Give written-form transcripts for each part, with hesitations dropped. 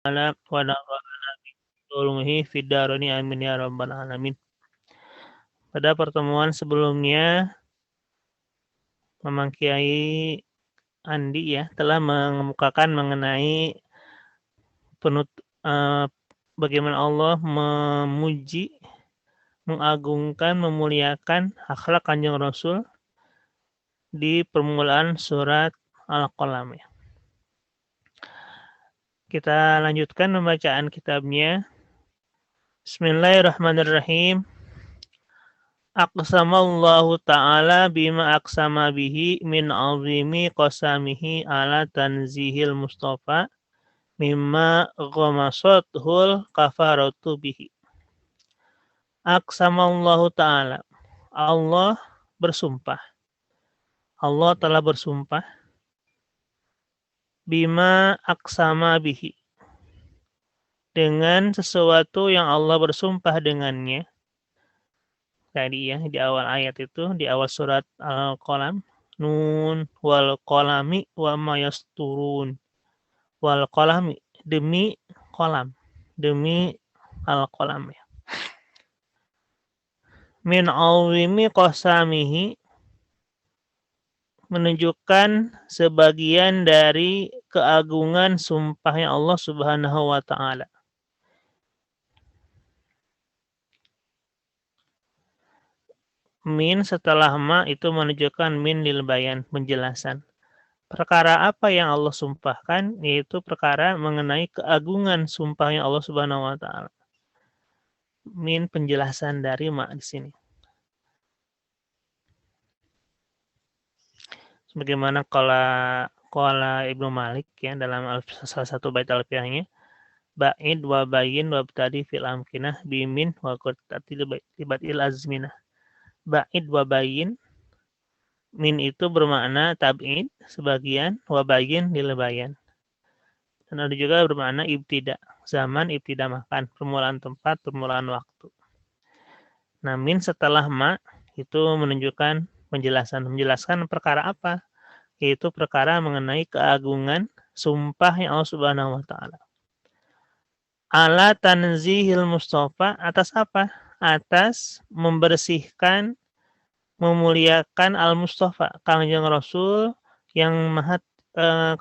Ala wa nafa'ana bi ulumihi fid dharaini amin ya rabbal alamin. Pada pertemuan sebelumnya, Mamang Kiai Andi ya telah mengemukakan mengenai penut bagaimana Allah memuji, mengagungkan, memuliakan akhlak Kanjeng Rasul di permulaan surat Al-Qalam ya. Kita lanjutkan pembacaan kitabnya. Bismillahirrahmanirrahim. Aqsamallahu ta'ala bima aqsama bihi min azimi qasamihi ala tanzihil mustafa mimma ghamasathul kafaratu bihi. Aqsamallahu ta'ala. Allah bersumpah. Allah telah bersumpah bima aqsama bihi, dengan sesuatu yang Allah bersumpah dengannya. Tadi ya di awal ayat itu, di awal surat Al-Qalam, nun wal qalami wa ma yasturun. Wal qalami, demi kolam, demi al-qalam ya. Min awimi qasamihi, menunjukkan sebagian dari keagungan sumpahnya Allah Subhanahu wa taala. Min setelah ma itu menunjukkan min lil bayan, penjelasan. Perkara apa yang Allah sumpahkan, yaitu perkara mengenai keagungan sumpahnya Allah Subhanahu wa taala. Min penjelasan dari ma di sini. Sebagaimana qala Ibnu Malik ya dalam salah satu bait alfiyahnya, ba'id wa bayin wa btadi fil amkinah bimin wa qurtati libatil azminah. Ba'id wa bayin, min itu bermakna tab'id sebagian, wa bayin lil bayan. Dan ada juga bermakna ibtida, zaman ibtida makan, permulaan tempat, permulaan waktu. Nah, min setelah ma itu menunjukkan menjelaskan perkara apa? Yaitu perkara mengenai keagungan sumpah yang Allah Subhanahu wa taala. Ala tanzihil mustafa, atas apa? Atas membersihkan, memuliakan al-mustafa, Kanjeng Rasul yang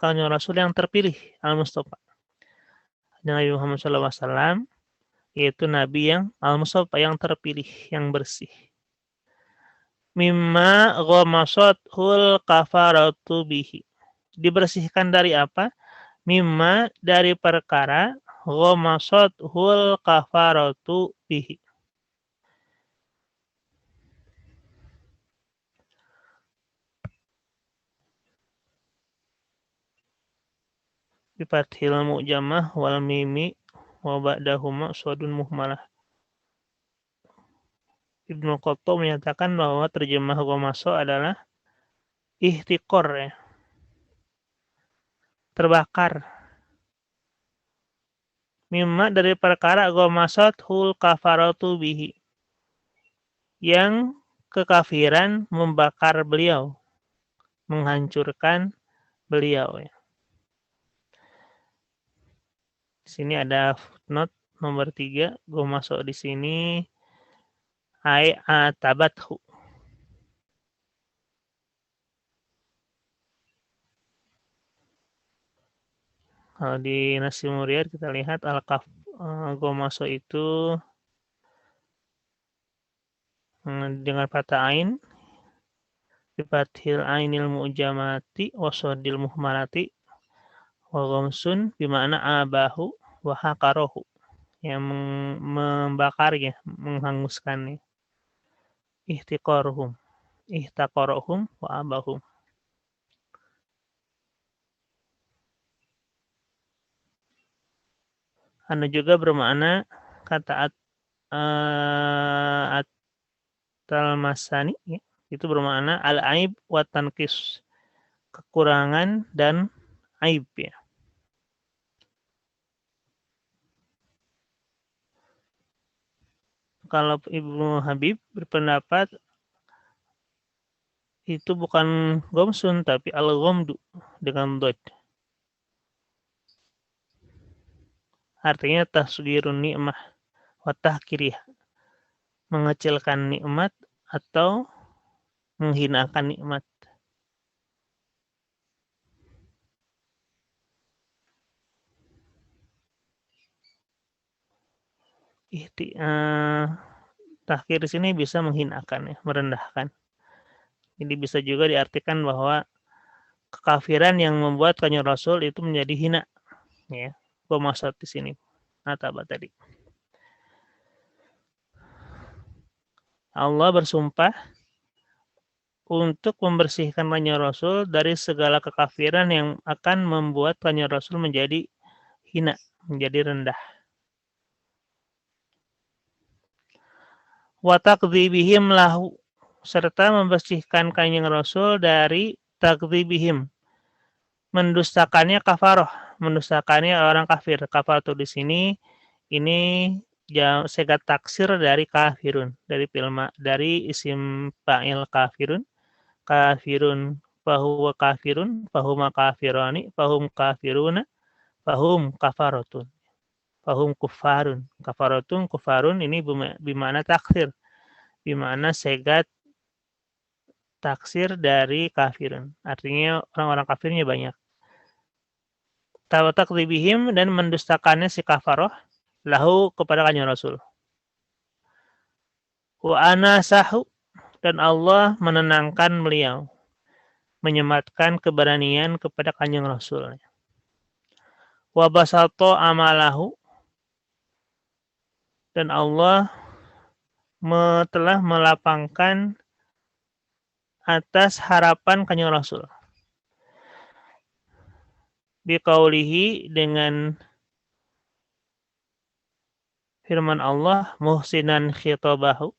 Kanjeng Rasul yang terpilih, al-mustafa. Nabi Muhammad SAW, yaitu Nabi yang al-mustafa, yang terpilih, yang bersih. Mimma ghamasathul kafaratu bihi. Dibersihkan dari apa? Mimma, dari perkara ghamasathul kafaratu bihi. Bifathil mu'jamah wal mimi wa ba'dahuma swadun muhmalah. Ibnu Qattab menyatakan bahwa terjemah ghamaso adalah ihtiqor ya. Terbakar. Mimma, dari perkara ghamasathul kafaratu bihi, yang kekafiran membakar beliau, menghancurkan beliau ya. Di sini ada footnote nomor 3, gue masuk di sini ai atabathu. Kalau di Nasi Muryad kita lihat al-kaf gue masuk itu dengan patah ain, bifathil ainil mu'jamati wasodil muhmalati wa ghamsun bimana abahu wa haqarahu, yang membakarnya, menghanguskannya. Ihtiqaruhum, ihtaqaruhum wa abahum. Anu juga bermakna kata at-talmasani ya, itu bermakna al-aib wa tankis, kekurangan dan aib ya. Kalau Ibnu Habib berpendapat itu bukan gomsun tapi al-ghamdu dengan dot. artinya tasghirun ni'mah wa tahkiriha, mengecilkan nikmat atau menghinakan nikmat. Tahkir di sini bisa menghinakan ya, merendahkan. Jadi bisa juga diartikan bahwa kekafiran yang membuat Kanjeng Rasul itu menjadi hina ya. Pemasat di sini. Ataba tadi. Allah bersumpah untuk membersihkan Kanjeng Rasul dari segala kekafiran yang akan membuat Kanjeng Rasul menjadi hina, menjadi rendah. Wa takdzibihim lahu, serta membersihkan Kanjeng Rasul dari takdzibihim, mendustakannya kafaroh, mendustakannya orang kafir. Kafaratu di sini ini segat taksir dari kafirun, dari isim fa'il kafirun, kafirun fahuwa kafirun, fahuma kafirani, fahum kafiruna, fahum kafaratun, fahum kufarun. Kafaratun, kufarun ini bimana taksir, bimana segat taksir dari kafirun. Artinya orang-orang kafirnya banyak. Takdzibihim, dan mendustakannya si kafaroh lahu kepada Kanjeng Rasul. Wa anasahu, dan Allah menenangkan beliau, menyematkan keberanian kepada Kanjeng Rasul. Wa basato amalahu, dan Allah telah melapangkan atas harapan Kanjeng Rasul. Biqaulihi, dengan firman Allah, muhsinan khitabahu,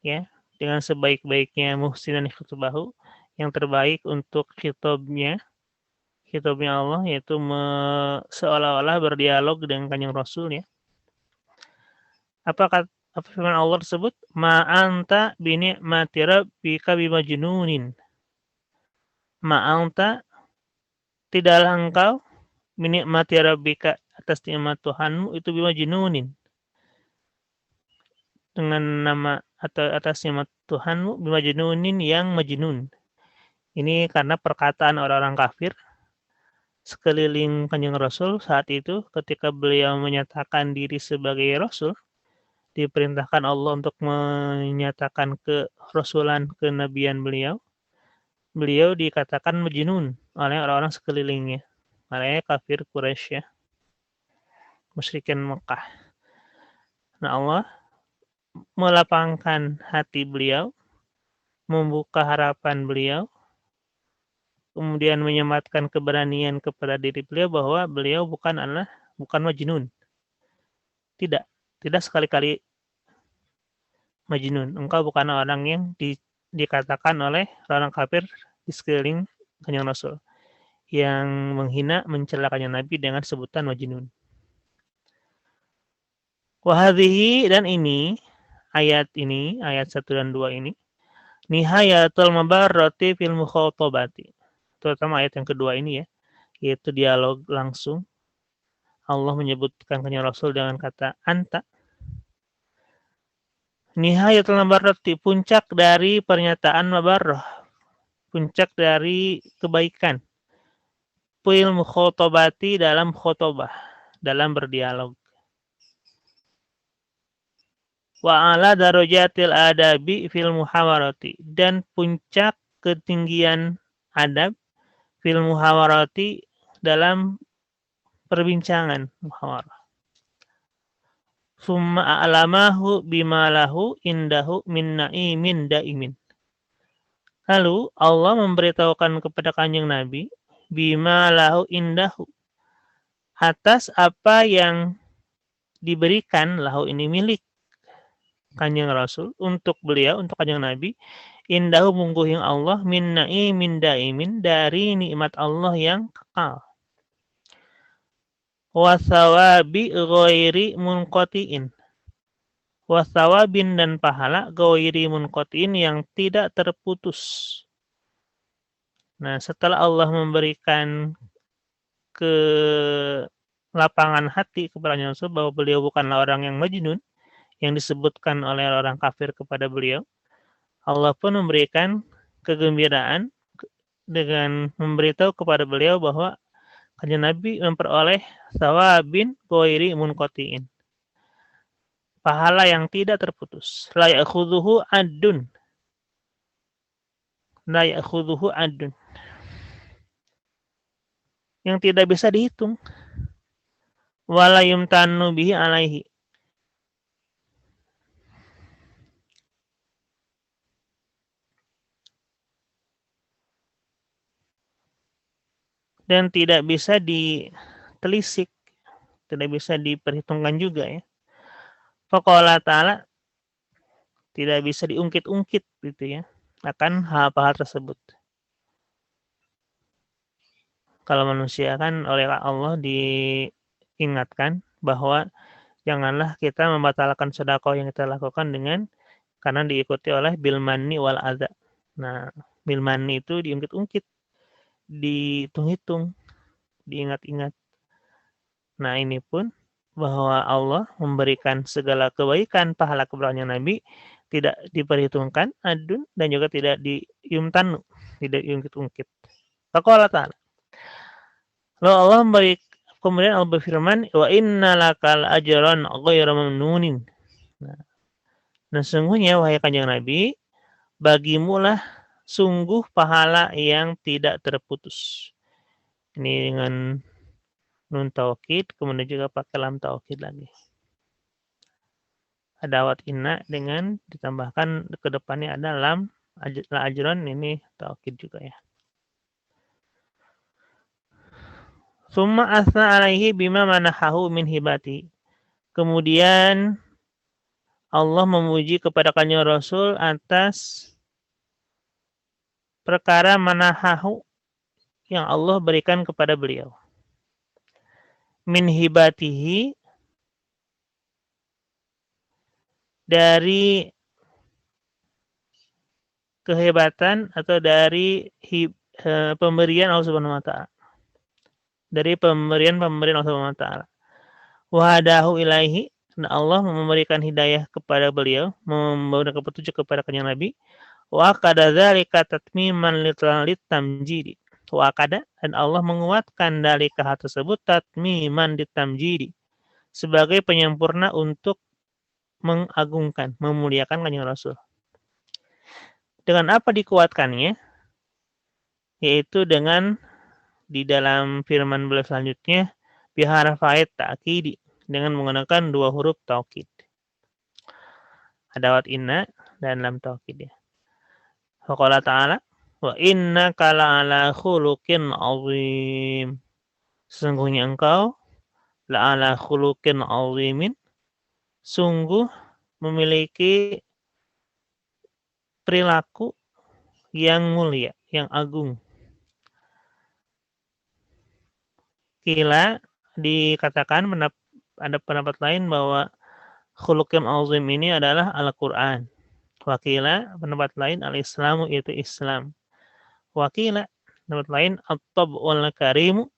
ya, dengan sebaik-baiknya muhsinan khitabahu, yang terbaik untuk khitabnya Allah, yaitu seolah-olah berdialog dengan Kanjeng Rasul ya. Apa firman Allah tersebut? Ma anta bi ni'mati rabbika bimajnunin. Ma anta, tidaklah engkau, bi ni'mati rabbika, atas nikmat Tuhanmu itu bimajnunin, dengan nama atau atas nikmat Tuhanmu, bimajnunin, yang majnun. Ini karena perkataan orang-orang kafir sekeliling Kanjeng Rasul saat itu ketika beliau menyatakan diri sebagai Rasul, diperintahkan Allah untuk menyatakan kerasulan, kenabian beliau. Beliau dikatakan majnun oleh orang-orang sekelilingnya, oleh kafir Quraisy ya, musyrikin Mekah. Nah, Allah melapangkan hati beliau, membuka harapan beliau, kemudian menyematkan keberanian kepada diri beliau bahwa beliau bukan majnun. Tidak sekali-kali majnun. Engkau bukan orang yang dikatakan oleh orang kafir di sekeliling Kanjeng Rasul yang menghina, mencela Kanjeng Nabi dengan sebutan majnun. Wahadhihi, dan ini ayat 1 dan 2 ini nihayatul mabarrati fil mukhatabati, terutama ayat yang kedua ini ya, yaitu dialog langsung. Allah menyebutkan Kanjeng Rasul dengan kata anta. Nihayatul mabarrati, puncak dari pernyataan mabarrah, puncak dari kebaikan. Fil mukhatabati, dalam khotobah, dalam berdialog. Wa ala darajatil adabi fil muhawarati, dan puncak ketinggian adab fil muhawarati, dalam perbincangan muhawarah. Summa a'lamahu bima lahu indahu min na'imin daimin. Lalu Allah memberitahukan kepada Kanjeng Nabi bima lahu indahu, atas apa yang diberikan, lahu ini milik Kanjeng Rasul, untuk beliau, untuk Kanjeng Nabi, indahu mungguhing Allah, min na'imin daimin, dari nikmat Allah yang kekal. Wasawabi ghairi munqatiin, wasawabin, dan pahala, ghairi munqatiin, yang tidak terputus. Nah, setelah Allah memberikan lapangan hati kepada Rasul bahwa beliau bukanlah orang yang majnun yang disebutkan oleh orang kafir kepada beliau. Allah pun memberikan kegembiraan dengan memberitahu kepada beliau bahwa kanjeng Nabi memperoleh thawabin ghairi munqatiin, pahala yang tidak terputus. La ya'khudhuhu adun. La ya'khudhuhu adun. Yang tidak bisa dihitung. Wala yumtanu bihi alaihi. Dan tidak bisa ditelisik, tidak bisa diperhitungkan juga ya. Faqala ta'ala, tidak bisa diungkit-ungkit gitu ya, akan hal-hal tersebut. Kalau manusia kan oleh Allah diingatkan bahwa janganlah kita membatalkan sedekah yang kita lakukan dengan karena diikuti oleh bil manni wal adza. Nah, bil manni itu diungkit-ungkit, dihitung-hitung, diingat-ingat. Nah, ini pun bahwa Allah memberikan segala kebaikan pahala keberanian Nabi tidak diperhitungkan adun dan juga tidak diumtan, tidak diungkit-ungkit. Faqala ta'ala. Lalu Allah kemudian Allah berfirman, wa innalakal ajran ghairu mamnunin. Nah, sungguhnya wahai kanjeng Nabi, bagimulah sungguh pahala yang tidak terputus. Ini dengan nun taukid, kemudian juga pakai lam taukid lagi. Adawat inna dengan ditambahkan ke depannya ada lam ajron, ini taukid juga ya. Summa asna alaihi bima manahahu min hibati. Kemudian Allah memuji kepada kanjeng Rasul atas perkara manahahu yang Allah berikan kepada beliau. Min hibatihi, dari kehebatan atau dari pemberian Allah Subhanahu wa taala. Dari pemberian Allah Subhanahu wa taala. Wa hadahu ilaihi, dan Allah memberikan hidayah kepada beliau, memberikan petunjuk kepada kanjeng Nabi. Wa kadadzalika tatmiman litamjidi. Wa kada, dan Allah menguatkan dari hal tersebut tatmiman litamjidi, sebagai penyempurna untuk mengagungkan, memuliakan kanjeng Rasul. Dengan apa dikuatkannya? Yaitu dengan di dalam firman beliau selanjutnya biharfait ta'kidi, dengan menggunakan dua huruf taukid. Adawat inna dan lam taukid ya. Faqala ta'ala wa innaka la'ala khuluqin 'azim. Sesungguhnya engkau la'ala khuluqin 'azimin, sungguh memiliki perilaku yang mulia, yang agung. Kila dikatakan ada pendapat lain bahwa khuluqin 'azim ini adalah Al-Qur'an. Wakila pendapat lain al-Islamu itu Islam. Wakila pendapat lain at-tab'ul karimu,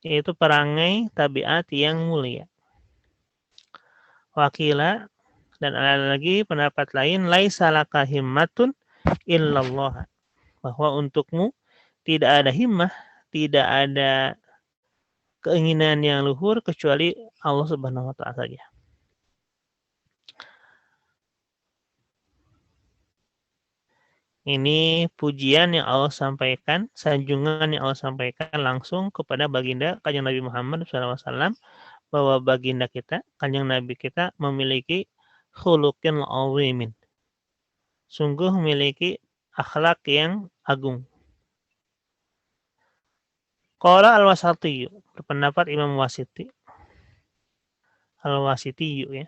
yaitu perangai tabiat yang mulia. Wakila, dan ada lagi pendapat lain laisa laka himmatun illallah, bahwa untukmu tidak ada himmah, tidak ada keinginan yang luhur kecuali Allah Subhanahu wa taala saja. Ini pujian yang Allah sampaikan, sanjungan yang Allah sampaikan langsung kepada baginda kanjeng Nabi Muhammad SAW, bahwa baginda kita, kanjeng Nabi kita memiliki khuluqin azimin, sungguh memiliki akhlak yang agung. Qala al-Wasiti, berpendapat Imam Wasiti, al-Wasiti ya.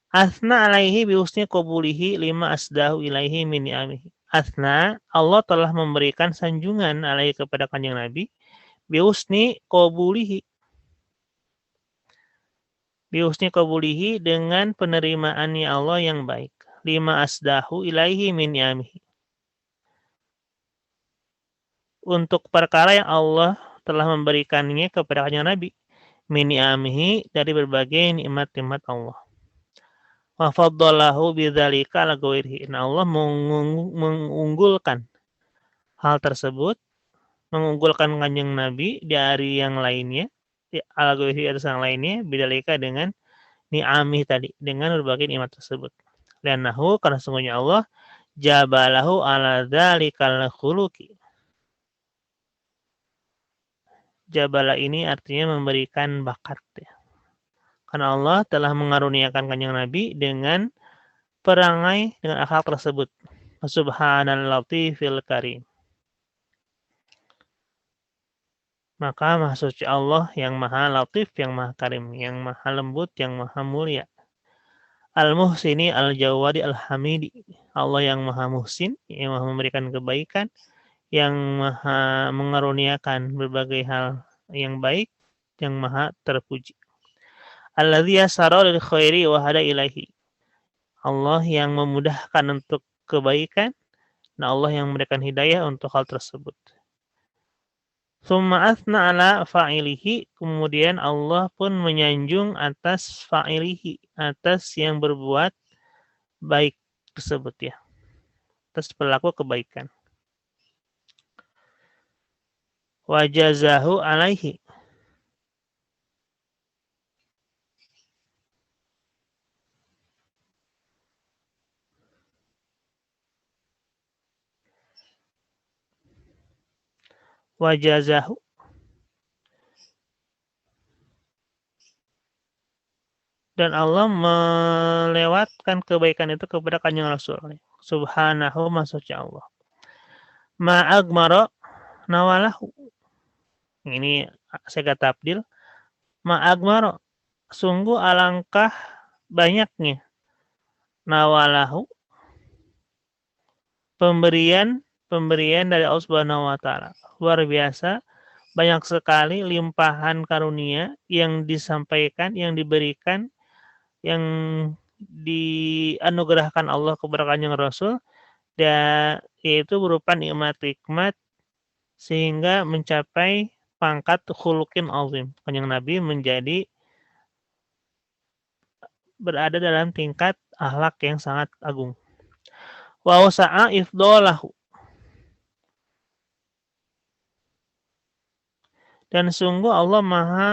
Asna alaihi bi husni qabulihi lima asdahu ilaihi min ni'amihi. Asna, Allah telah memberikan sanjungan alaihi kepada kanjeng Nabi bi husni qabulihi. Bi husni qabulihi, dengan penerimaannya Allah yang baik. Lima asdahu ilaihi min ni'amihi. Untuk perkara yang Allah telah memberikannya kepada kanjeng Nabi min ni'amihi, dari berbagai nikmat-nikmat Allah. Wa faddalahu bidzalika ala ghairihi. Allah mengunggulkan hal tersebut, mengunggulkan Kanjeng Nabi dari yang lainnya, ala ghairihi atas yang lainnya, bidzalika dengan ni'amih tadi, dengan berbagai nikmat tersebut. Liannahu, karena sungguhnya Allah jabalahu ala dzalikal khuluqi. Jabala ini artinya memberikan bakat ya. Karena Allah telah mengaruniakan Kanjeng Nabi dengan perangai dengan akhlak tersebut. Subhanal latifil karim. Maka Maha Suci Allah yang Maha Latif, yang Maha Karim, yang Maha Lembut, yang Maha Mulia. Al-Muhsini Al-Jawadi Al-Hamidi. Allah yang Maha Muhsin, yang Maha memberikan kebaikan, yang Maha mengaruniakan berbagai hal yang baik, yang Maha terpuji. Alladzi yasara lil khairi wa hada ilaihi. Allah yang memudahkan untuk kebaikan, dan Allah yang memberikan hidayah untuk hal tersebut. Tsumma athna ala fa'ilihi, kemudian Allah pun menyanjung atas fa'ilihi, atas yang berbuat baik tersebut ya, atas pelaku kebaikan. Wa jazahu alaihi, wa jazahu, dan Allah melewatkan kebaikan itu kepada Kanjeng Rasul. Subhanahu, maksudnya Allah. Ma'agmara nawalahu. Ini saya kata tabdil. Ma'agmara, sungguh alangkah banyaknya nawalahu, pemberian dari Allah Subhanahu wa taala. Luar biasa, banyak sekali limpahan karunia yang disampaikan, yang diberikan, yang dianugerahkan Allah kepada Kanjeng Rasul, dan yaitu berupa nikmat-nikmat sehingga mencapai pangkat khuluqin azim. Kanjeng Nabi menjadi berada dalam tingkat akhlak yang sangat agung. Wa wasa'a ifdalahu, dan sungguh Allah Maha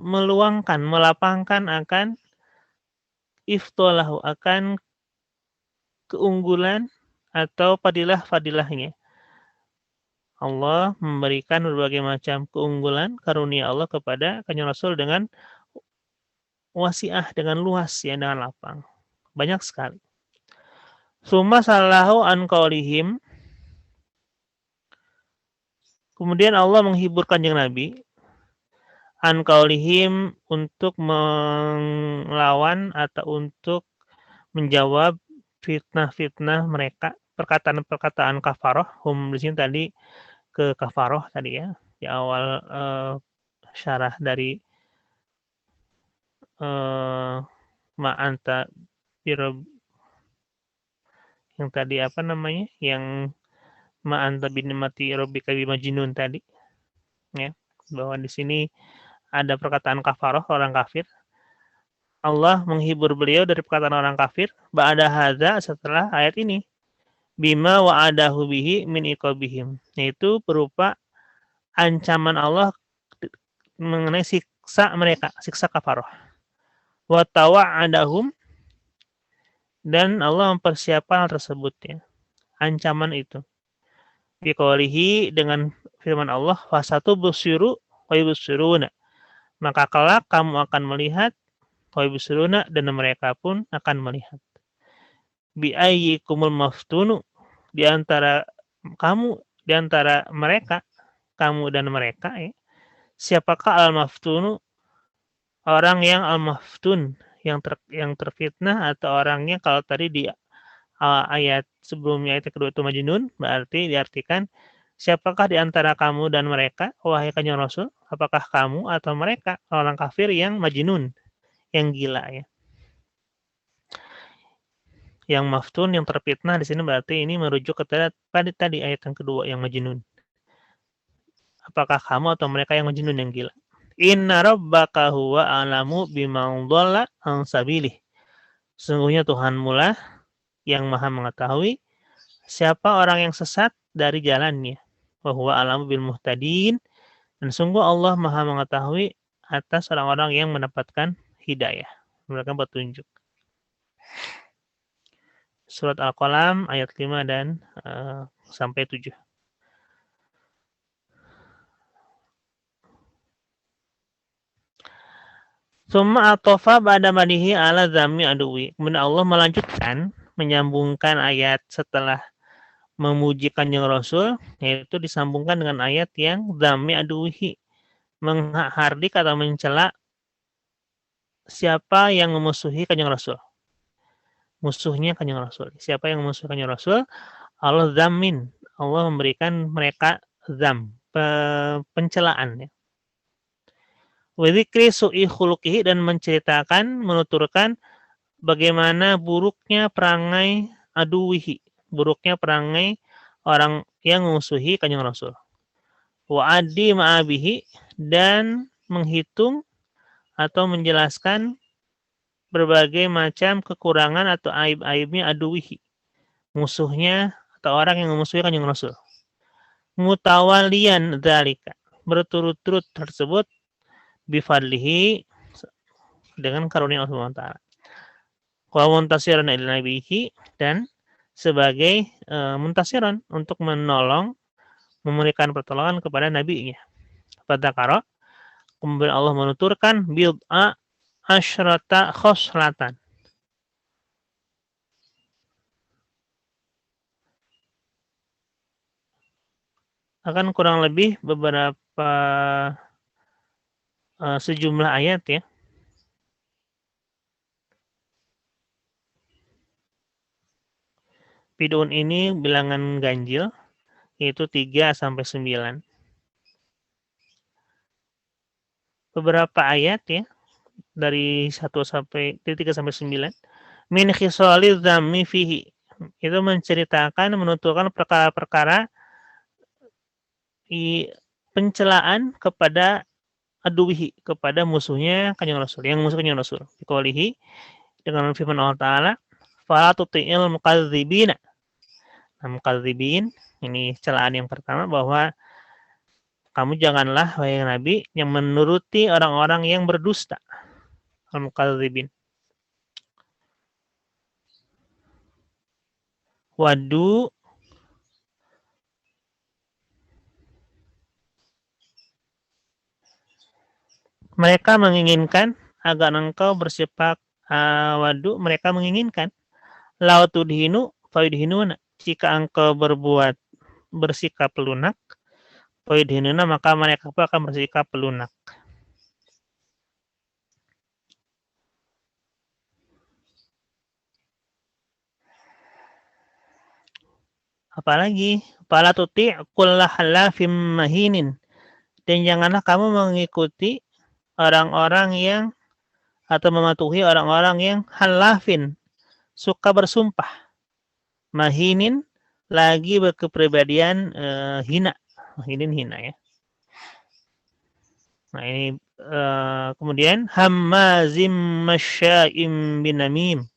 meluangkan, melapangkan akan ifdalahu, akan keunggulan atau fadilah-fadilahnya. Allah memberikan berbagai macam keunggulan karunia Allah kepada Kanjeng Rasul dengan wasi'ah, dengan luas ya, dengan lapang. Banyak sekali. Summa sallahu an qaulihim, kemudian Allah menghibur Kanjeng Nabi an qaulihim, untuk melawan atau untuk menjawab fitnah-fitnah mereka, perkataan-perkataan kafaroh. Di sini tadi ke kafaroh tadi ya, di awal syarah dari ma'anta birob, yang tadi apa namanya, yang ma'anta binimati robbika bimajnun tadi ya, bahwa di sini ada perkataan kafaroh, orang kafir. Allah menghibur beliau dari perkataan orang kafir ba'da hadza, setelah ayat ini, bima wa'adahu bihi min iqabihim, yaitu berupa ancaman Allah mengenai siksa mereka, siksa kafaroh. Wa tawa'adahum, dan Allah mempersiapkan hal tersebut ya, ancaman itu. Biqaulihi, dengan firman Allah, fasatu busyuru wa yubsiruna, maka kelak kamu akan melihat, wa yubsiruna, dan mereka pun akan melihat. Bi ayyikumul maftunu, di antara kamu, di antara mereka, kamu dan mereka ya. Siapakah al-maftunu? Orang yang al-maftun, yang terfitnah, atau orangnya, kalau tadi di ayat sebelumnya, ayat kedua itu majnun, berarti diartikan siapakah di antara kamu dan mereka, wahai Kanjeng Rasul, apakah kamu atau mereka orang kafir yang majnun, yang gila ya. Yang maftun, yang terfitnah, di sini berarti ini merujuk ke tadi ayat yang kedua, yang majnun. Apakah kamu atau mereka yang majnun, yang gila? Inna rabbaka huwa a'lamu biman dhalla an sabilih. Sesungguhnya Tuhanmu lah yang Maha mengetahui siapa orang yang sesat dari jalannya. Wa huwa a'lamu bil muhtadin. Dan sungguh Allah Maha mengetahui atas orang-orang yang mendapatkan hidayah, mendapatkan petunjuk. Surat Al-Qalam ayat 5 dan sampai 7. Summa atofa ba'da madihi ala zami aduwi. Kemudian Allah melanjutkan, menyambungkan ayat setelah memuji Kanjeng Rasul, yaitu disambungkan dengan ayat yang zami aduwihi, menghardik atau mencela siapa yang memusuhi Kanjeng Rasul. Musuhnya Kanjeng Rasul. Siapa yang memusuhi Kanjeng Rasul? Allah zamin. Allah memberikan mereka zam, pencelaan, ya. Wadzikri su'i khuluqihi, dan menceritakan, menuturkan bagaimana buruknya perangai aduwihi, buruknya perangai orang yang memusuhi Kanjeng Rasul. Wa addi ma'abihi, dan menghitung atau menjelaskan berbagai macam kekurangan atau aib-aibnya aduwihi, musuhnya atau orang yang memusuhi Kanjeng Rasul. Mutawalian dzalika, berturut-turut tersebut, bifadlihi, dengan karunia Allah SWT. Wa muntasiran ila nabihi, dan sebagai muntasiran, untuk menolong, memberikan pertolongan kepada nabinya. Fadzakara, kemudian Allah menuturkan bid'a asyrata khoslatan. Akan kurang lebih beberapa sejumlah ayat, ya. Bid'un ini bilangan ganjil, yaitu 3 sampai 9. Beberapa ayat, ya, dari 3 sampai 9. Min khisali dzammi fihi, itu menceritakan, menuturkan perkara-perkara pencelaan kepada aduwihi, kepada musuhnya Kanjeng Rasul, yang musuh Kanjeng Rasul. Biqaulihi, dengan firman Allah Ta'ala, fala tuti'il mukadzibina. Nah, mukadzibin, ini celaan yang pertama, bahwa kamu janganlah, wahai Nabi, yang menuruti orang-orang yang berdusta. Al-mukadzibin. Wadu, mereka menginginkan agar engkau bersifat wadu, mereka menginginkan lau tudhinu fayudhinuna, jika engkau bersikap lunak, fayudhinuna, maka mereka pun akan bersikap lunak. Apalagi, fala tuti' kulla halafim mahinin, dan janganlah kamu mengikuti orang-orang yang, atau mematuhi orang-orang yang halafin, suka bersumpah, mahinin, lagi berkepribadian hina. Mahinin, hina, ya. Nah, ini kemudian hammazim masya'im binamim.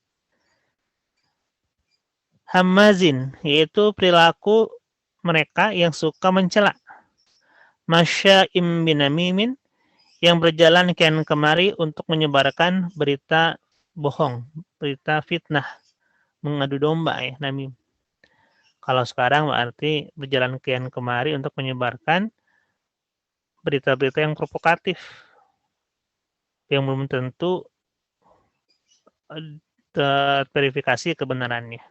Hammazin, yaitu perilaku mereka yang suka mencela. Masya'im binamimin, yang berjalan kian kemari untuk menyebarkan berita bohong, berita fitnah, mengadu domba, ya, namim. Kalau sekarang berarti berjalan kian kemari untuk menyebarkan berita-berita yang provokatif, yang belum tentu terverifikasi kebenarannya.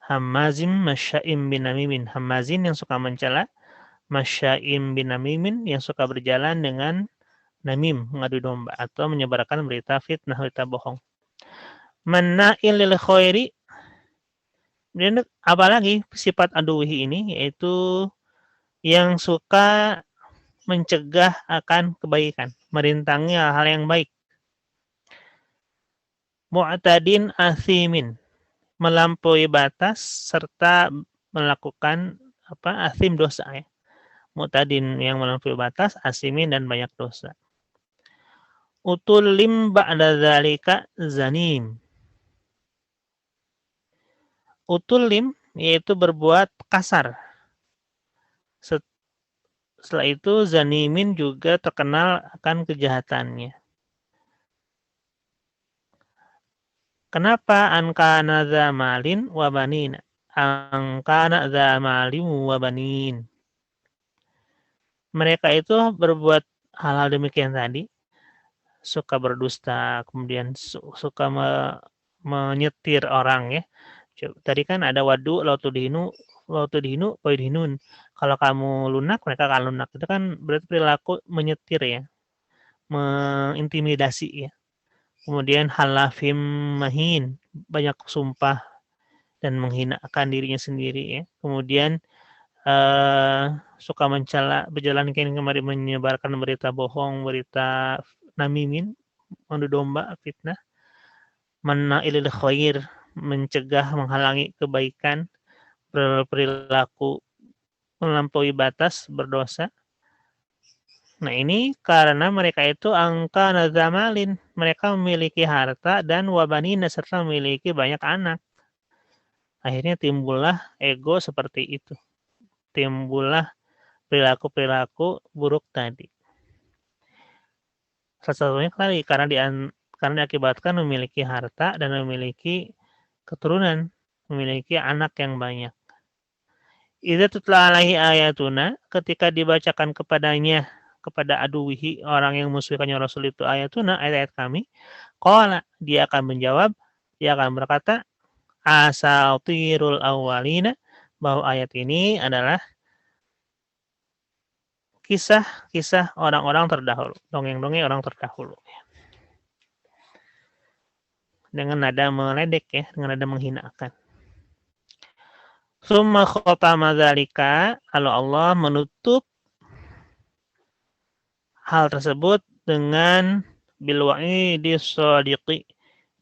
Hammazim masya'im binamimin, hammazin yang suka mencela, masya'im binamimin yang suka berjalan dengan namim, mengadu domba, atau menyebarkan berita fitnah, berita bohong. Manna'il lil khairi, dan apalagi sifat aduwihi ini, yaitu yang suka mencegah akan kebaikan, merintangi hal-hal yang baik. Mu'tadin athimin, melampaui batas serta melakukan athim, dosa, ya. mu'tadin yang melampaui batas, asimin dan banyak dosa. Utullim ba'da dzalika zanim. Utullim yaitu berbuat kasar. Setelah itu zanimin juga terkenal akan kejahatannya. Kenapa angkana dza malin wa banin? Angkana dza malin wa banin. Mereka itu berbuat hal-hal demikian tadi, suka berdusta, kemudian suka menyetir orang ya. Tadi kan ada wadu, lautudhinu, poidhinun. Kalau kamu lunak, mereka akan lunak. Itu kan berarti perilaku menyetir ya, mengintimidasi ya. Kemudian halafim mahin, banyak sumpah dan menghinakan dirinya sendiri ya. Kemudian suka mencela, berjalan kemari menyebarkan berita bohong, berita namimin, mandu domba, fitnah, mana'ilil khair, mencegah, menghalangi kebaikan, berperilaku melampaui batas, berdosa. Nah ini karena mereka itu angka nazamalin, mereka memiliki harta dan wabanina serta memiliki banyak anak. Akhirnya timbullah ego seperti itu. Timbullah perilaku-perilaku buruk tadi. Salah satunya tadi karena diakibatkan memiliki harta dan memiliki keturunan, memiliki anak yang banyak. Idza tutla alaihi ayatuna, ketika dibacakan kepadanya, kepada aduwihi, orang yang musuhkannya Rasul itu ayatuna, ayat-ayat kami, qala, dia akan menjawab, dia akan berkata, asatirul awwalina, bahwa ayat ini adalah kisah-kisah orang-orang terdahulu, dongeng-dongeng orang terdahulu. Dengan nada meledek ya, dengan nada menghinakan. Summa khatama dzalika, lalu Allah menutup hal tersebut dengan bil wa'idi shadiqi,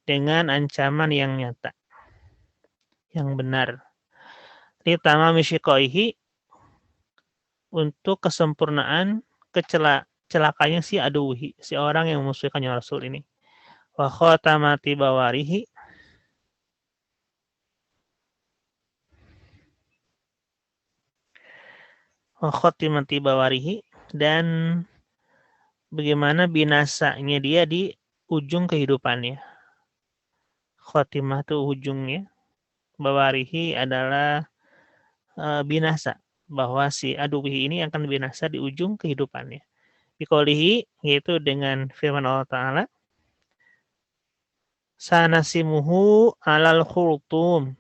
dengan ancaman yang nyata, yang benar. Li tamami syiqaihi, untuk kesempurnaan celakanya si aduhi, si orang yang memusuhkannya Rasul ini. Wa khatamati bawarihi, dan bagaimana binasanya dia di ujung kehidupannya. Khotimah itu ujungnya, bawarihi adalah binasa, bahwa si aduhi ini akan binasa di ujung kehidupannya. Biqaulihi, yaitu dengan firman Allah Ta'ala, sanasimuhu alal khurtum,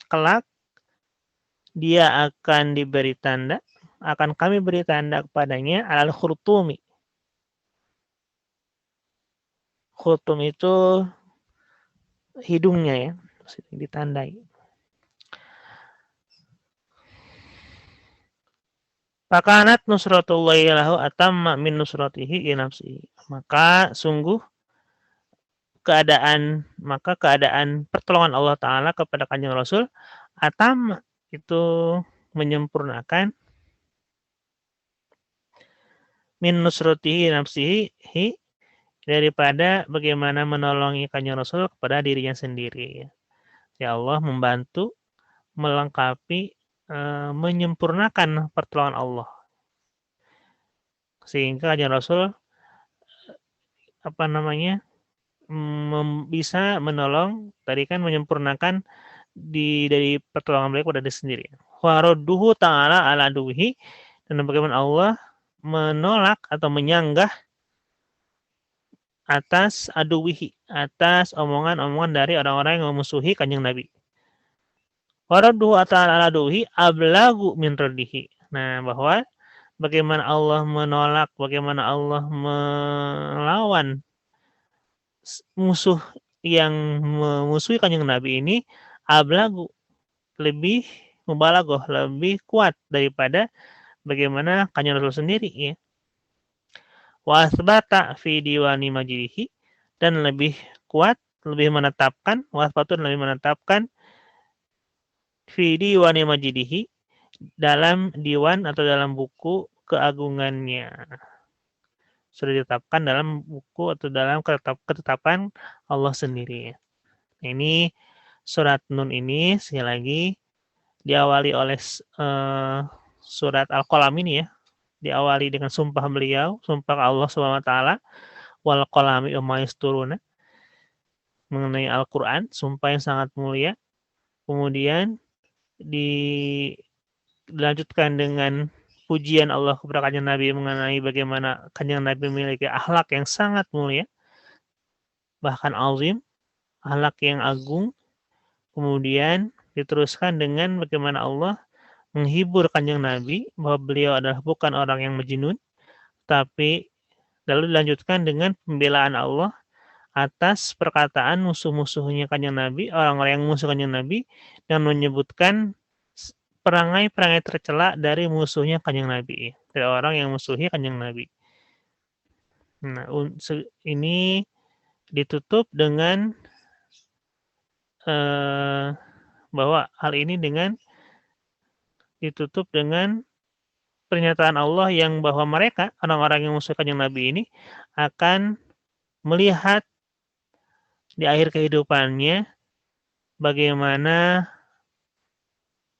kelak dia akan diberi tanda, akan kami beri tanda kepadanya alal khurtumi. Khurtum itu hidungnya ya, ditandai. Fakanat nusratullahi lahu atamma min nusratihi nafsihi. Maka keadaan pertolongan Allah Ta'ala kepada Kanjeng Rasul atam itu menyempurnakan min nusratihi nafsihi, daripada bagaimana menolongi Kanjeng Rasul kepada dirinya sendiri. Ya Allah membantu, melengkapi, menyempurnakan pertolongan Allah, sehingga Kanjeng Rasul bisa menolong, tadi kan menyempurnakan dari pertolongan beliau kepada diri sendiri. Wa radduhu ta'ala ala aduhi, dan bagaimana Allah menolak atau menyanggah atas aduwihi, atas omongan-omongan dari orang-orang yang memusuhi Kanjeng Nabi. Wa radduhu ta'ala ala aduhi ablagu min raddihi. Nah, bahwa bagaimana Allah menolak, bagaimana Allah melawan musuh yang memusuhi Kanjeng Nabi ini, ablagu, lebih mubalaghah, lebih kuat daripada bagaimana Kanjeng Rasul sendiri ya. Wa asbata fi diwani majlihi, dan lebih kuat, lebih menetapkan, wa asbatun lebih menetapkan fi diwani majlihi, dalam diwan atau dalam buku keagungannya. Sudah ditetapkan dalam buku atau dalam ketetapan Allah sendiri. Nah, ini surat Nun ini sekali lagi diawali oleh surat Al-Qalam ini ya. Diawali dengan sumpah beliau, sumpah Allah Subhanahu wa taala, wal qalami wa ma yasturuna, mengenai Al-Qur'an, sumpah yang sangat mulia. Kemudian dilanjutkan dengan pujian Allah kepada kanjeng Nabi mengenai bagaimana kanjeng Nabi memiliki akhlak yang sangat mulia, bahkan azim, akhlak yang agung. Kemudian diteruskan dengan bagaimana Allah menghibur kanjeng Nabi bahwa beliau adalah bukan orang yang majnun, tapi lalu dilanjutkan dengan pembelaan Allah atas perkataan musuh-musuhnya kanjeng Nabi, orang-orang yang musuh kanjeng Nabi, dan menyebutkan perangai-perangai tercela dari musuhnya kanjeng Nabi, dari orang yang musuhi kanjeng Nabi. Nah, ini ditutup dengan bahwa hal ini ditutup dengan pernyataan Allah yang bahwa mereka, orang-orang yang musuh kanjeng Nabi ini, akan melihat di akhir kehidupannya bagaimana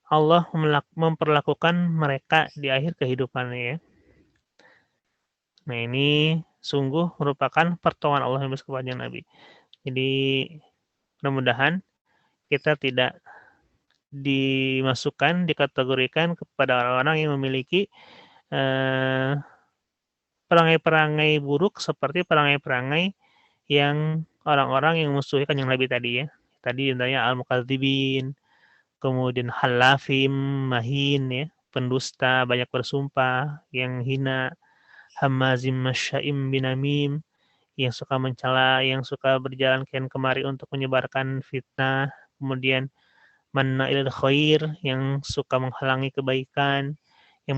Allah memperlakukan mereka di akhir kehidupannya ya. Nah, ini sungguh merupakan pertolongan Allah yang besar kepada Nabi. Jadi mudah-mudahan kita tidak dikategorikan kepada orang-orang yang memiliki perangai-perangai buruk seperti perangai-perangai yang orang-orang yang musuhi kanjeng Nabi tadi ya. Tadi contohnya al-mukadzibin, kemudian halafim, mahin ya, pendusta, banyak bersumpah, yang hina, hamazim masya'im binamim, yang suka mencela, yang suka berjalan kian kemari untuk menyebarkan fitnah, kemudian manna'il khair, yang suka menghalangi kebaikan, yang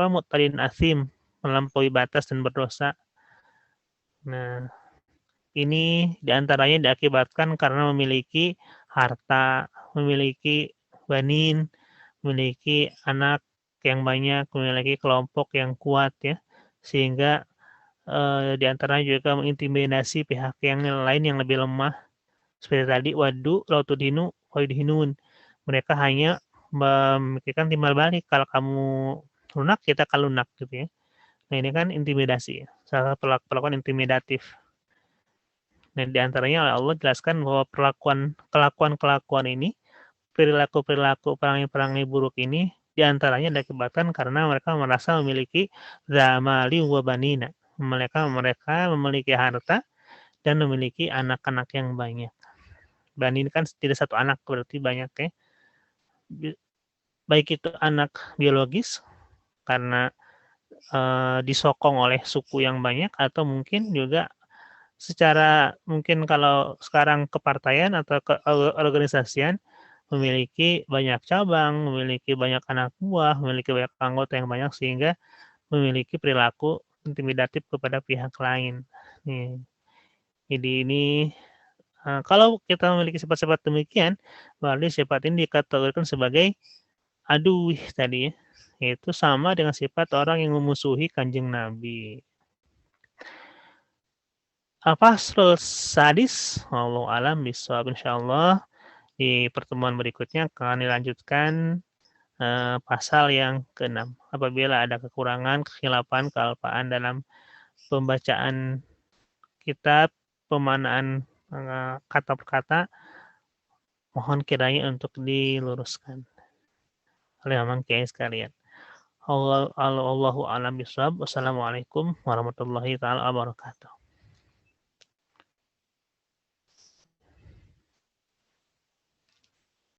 mu'tadin asim, melampaui batas dan berdosa. Nah, ini diantaranya diakibatkan karena memiliki harta, memiliki banin, memiliki anak yang banyak, memiliki kelompok yang kuat ya, sehingga diantaranya juga mengintimidasi pihak yang lain yang lebih lemah. Seperti tadi, wadu, lautudinu, waidhinun. Mereka hanya memikirkan timbal balik. Kalau kamu lunak, kita akan lunak gitu ya. Nah, ini kan intimidasi, salah satu perlakuan intimidatif. Dan diantaranya oleh Allah jelaskan bahwa kelakuan ini, perilaku-perilaku perangai-perangai buruk ini, diantaranya diakibatkan karena mereka merasa memiliki zamali wa banina. Mereka memiliki harta dan memiliki anak-anak yang banyak. Banin kan tidak satu anak, berarti banyak ya. Baik itu anak biologis karena disokong oleh suku yang banyak, atau mungkin juga secara mungkin kalau sekarang kepartaian atau keorganisasian memiliki banyak cabang, memiliki banyak anak buah, memiliki banyak anggota yang banyak sehingga memiliki perilaku intimidatif kepada pihak lain. Nih. Jadi ini kalau kita memiliki sifat-sifat demikian, berarti sifat ini dikategorikan sebagai aduh tadi ya. Itu sama dengan sifat orang yang memusuhi kanjeng Nabi. Al-Faslul Sadis, wallahu alam bishawab, insyaallah di pertemuan berikutnya akan dilanjutkan pasal yang ke-6. Apabila ada kekurangan, kekhilafan, kealpaan dalam pembacaan kitab, pemanaan kata per kata, mohon kiranya untuk diluruskan oleh Amang Kiai sekalian. Allahu a'lam bishawab. Wassalamualaikum warahmatullahi taala wabarakatuh.